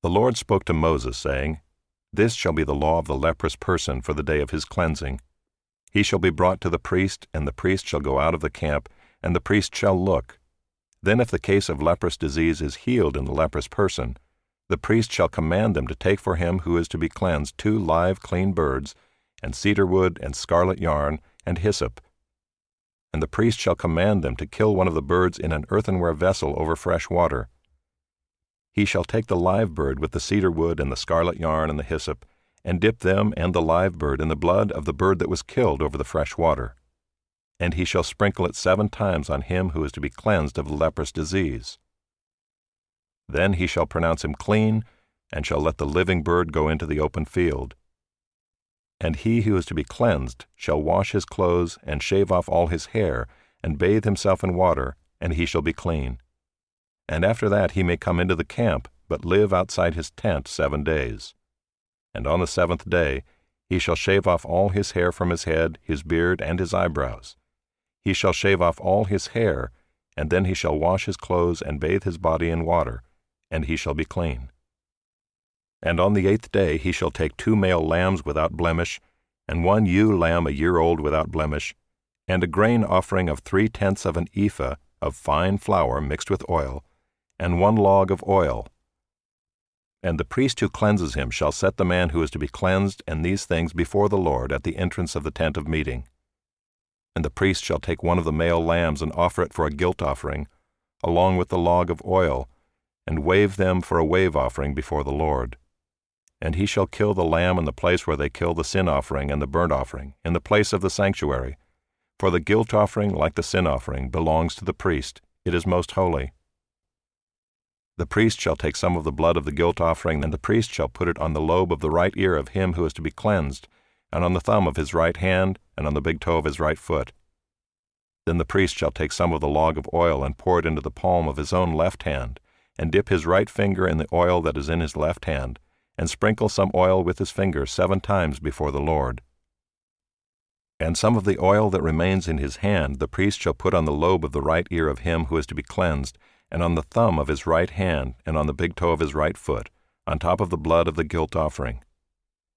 The Lord spoke to Moses, saying, This shall be the law of the leprous person for the day of his cleansing. He shall be brought to the priest, and the priest shall go out of the camp, and the priest shall look. Then if the case of leprous disease is healed in the leprous person, the priest shall command them to take for him who is to be cleansed 2 live clean birds, and cedar wood, and scarlet yarn, and hyssop. And the priest shall command them to kill one of the birds in an earthenware vessel over fresh water. He shall take the live bird with the cedar wood and the scarlet yarn and the hyssop, and dip them and the live bird in the blood of the bird that was killed over the fresh water. And he shall sprinkle it 7 times on him who is to be cleansed of the leprous disease. Then he shall pronounce him clean, and shall let the living bird go into the open field. And he who is to be cleansed shall wash his clothes, and shave off all his hair, and bathe himself in water, and he shall be clean. And after that he may come into the camp, but live outside his tent 7 days. And on the 7th day he shall shave off all his hair from his head, his beard, and his eyebrows. He shall shave off all his hair, and then he shall wash his clothes and bathe his body in water, and he shall be clean. And on the 8th day he shall take 2 male lambs without blemish, and 1 ewe lamb a year old without blemish, and a grain offering of 3/10 of an ephah of fine flour mixed with oil, and 1 log of oil. And the priest who cleanses him shall set the man who is to be cleansed and these things before the Lord at the entrance of the tent of meeting. And the priest shall take 1 of the male lambs and offer it for a guilt offering, along with the log of oil, and wave them for a wave offering before the Lord. And he shall kill the lamb in the place where they kill the sin offering and the burnt offering, in the place of the sanctuary. For the guilt offering, like the sin offering, belongs to the priest. It is most holy. The priest shall take some of the blood of the guilt offering, and the priest shall put it on the lobe of the right ear of him who is to be cleansed, and on the thumb of his right hand, and on the big toe of his right foot. Then the priest shall take some of the log of oil and pour it into the palm of his own left hand, and dip his right finger in the oil that is in his left hand, and sprinkle some oil with his finger 7 times before the Lord. And some of the oil that remains in his hand the priest shall put on the lobe of the right ear of him who is to be cleansed, and on the thumb of his right hand, and on the big toe of his right foot, on top of the blood of the guilt offering.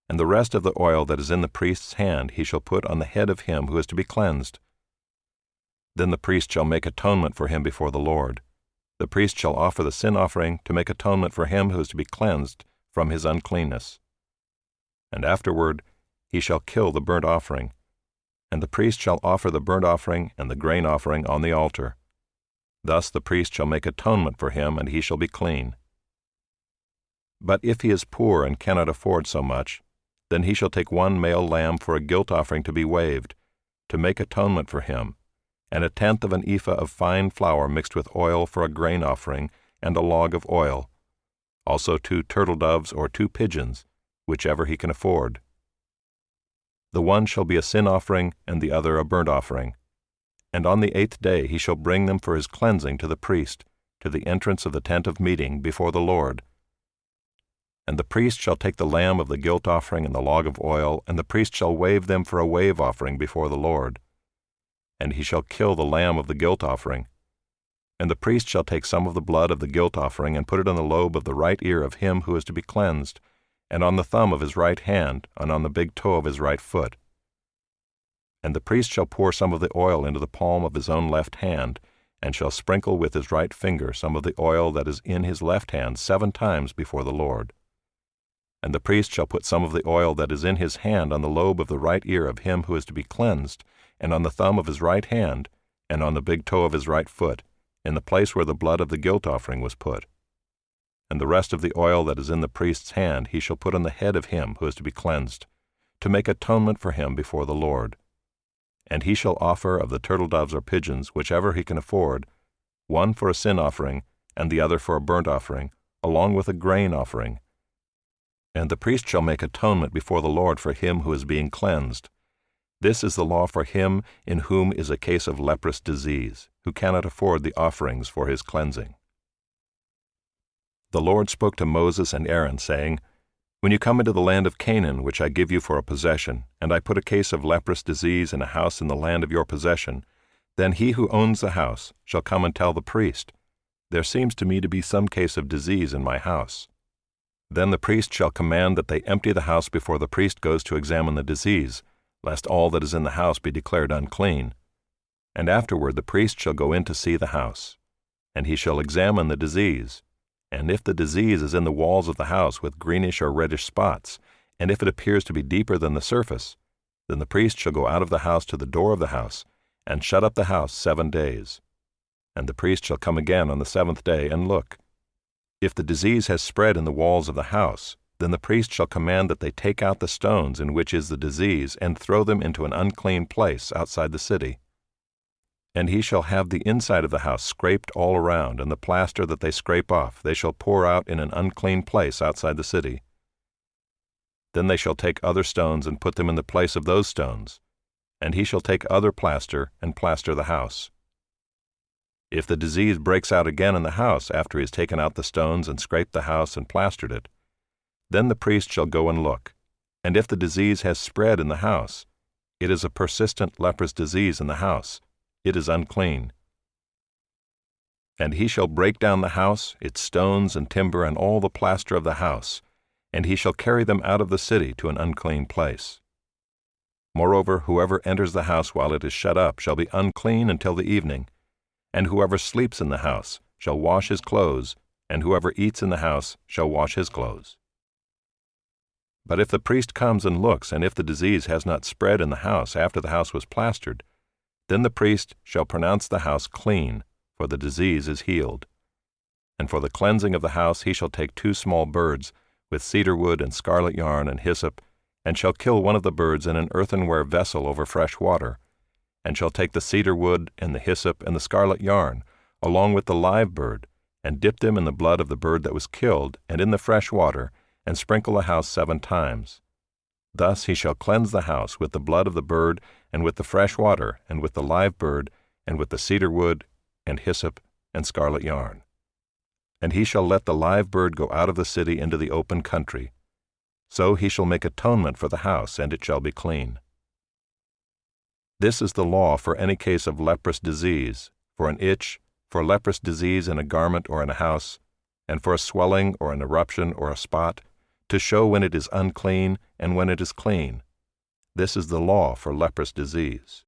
And the rest of the oil that is in the priest's hand he shall put on the head of him who is to be cleansed. Then the priest shall make atonement for him before the Lord. The priest shall offer the sin offering to make atonement for him who is to be cleansed from his uncleanness. And afterward he shall kill the burnt offering, and the priest shall offer the burnt offering and the grain offering on the altar. Thus the priest shall make atonement for him, and he shall be clean. But if he is poor and cannot afford so much, then he shall take 1 male lamb for a guilt offering to be waved, to make atonement for him, and 1/10 of an ephah of fine flour mixed with oil for a grain offering, and a log of oil, also 2 turtle doves or 2 pigeons, whichever he can afford. The one shall be a sin offering, and the other a burnt offering. And on the 8th day he shall bring them for his cleansing to the priest, to the entrance of the tent of meeting before the Lord. And the priest shall take the lamb of the guilt offering and the log of oil, and the priest shall wave them for a wave offering before the Lord. And he shall kill the lamb of the guilt offering. And the priest shall take some of the blood of the guilt offering and put it on the lobe of the right ear of him who is to be cleansed, and on the thumb of his right hand, and on the big toe of his right foot. And the priest shall pour some of the oil into the palm of his own left hand, and shall sprinkle with his right finger some of the oil that is in his left hand 7 times before the Lord. And the priest shall put some of the oil that is in his hand on the lobe of the right ear of him who is to be cleansed, and on the thumb of his right hand, and on the big toe of his right foot, in the place where the blood of the guilt offering was put. And the rest of the oil that is in the priest's hand he shall put on the head of him who is to be cleansed, to make atonement for him before the Lord. And he shall offer of the turtle doves or pigeons, whichever he can afford, 1 for a sin offering, and the other for a burnt offering, along with a grain offering. And the priest shall make atonement before the Lord for him who is being cleansed. This is the law for him in whom is a case of leprous disease, who cannot afford the offerings for his cleansing. The Lord spoke to Moses and Aaron, saying, When you come into the land of Canaan, which I give you for a possession, and I put a case of leprous disease in a house in the land of your possession, then he who owns the house shall come and tell the priest, There seems to me to be some case of disease in my house. Then the priest shall command that they empty the house before the priest goes to examine the disease, lest all that is in the house be declared unclean. And afterward the priest shall go in to see the house, and he shall examine the disease. And if the disease is in the walls of the house with greenish or reddish spots, and if it appears to be deeper than the surface, then the priest shall go out of the house to the door of the house, and shut up the house 7 days. And the priest shall come again on the 7th day and look. If the disease has spread in the walls of the house, then the priest shall command that they take out the stones in which is the disease and throw them into an unclean place outside the city. And he shall have the inside of the house scraped all around, and the plaster that they scrape off they shall pour out in an unclean place outside the city. Then they shall take other stones and put them in the place of those stones, and he shall take other plaster and plaster the house. If the disease breaks out again in the house after he has taken out the stones and scraped the house and plastered it, then the priest shall go and look, and if the disease has spread in the house, it is a persistent leprous disease in the house, it is unclean. And he shall break down the house, its stones and timber and all the plaster of the house, and he shall carry them out of the city to an unclean place. Moreover, whoever enters the house while it is shut up shall be unclean until the evening, and whoever sleeps in the house shall wash his clothes, and whoever eats in the house shall wash his clothes. But if the priest comes and looks, and if the disease has not spread in the house after the house was plastered, then the priest shall pronounce the house clean, for the disease is healed. And for the cleansing of the house he shall take 2 small birds, with cedar wood and scarlet yarn and hyssop, and shall kill one of the birds in an earthenware vessel over fresh water, and shall take the cedar wood and the hyssop and the scarlet yarn, along with the live bird, and dip them in the blood of the bird that was killed, and in the fresh water, and sprinkle the house 7 times. Thus he shall cleanse the house with the blood of the bird, and with the fresh water, and with the live bird, and with the cedar wood, and hyssop, and scarlet yarn. And he shall let the live bird go out of the city into the open country. So he shall make atonement for the house, and it shall be clean. This is the law for any case of leprous disease, for an itch, for leprous disease in a garment or in a house, and for a swelling or an eruption or a spot, to show when it is unclean and when it is clean. This is the law for leprous disease.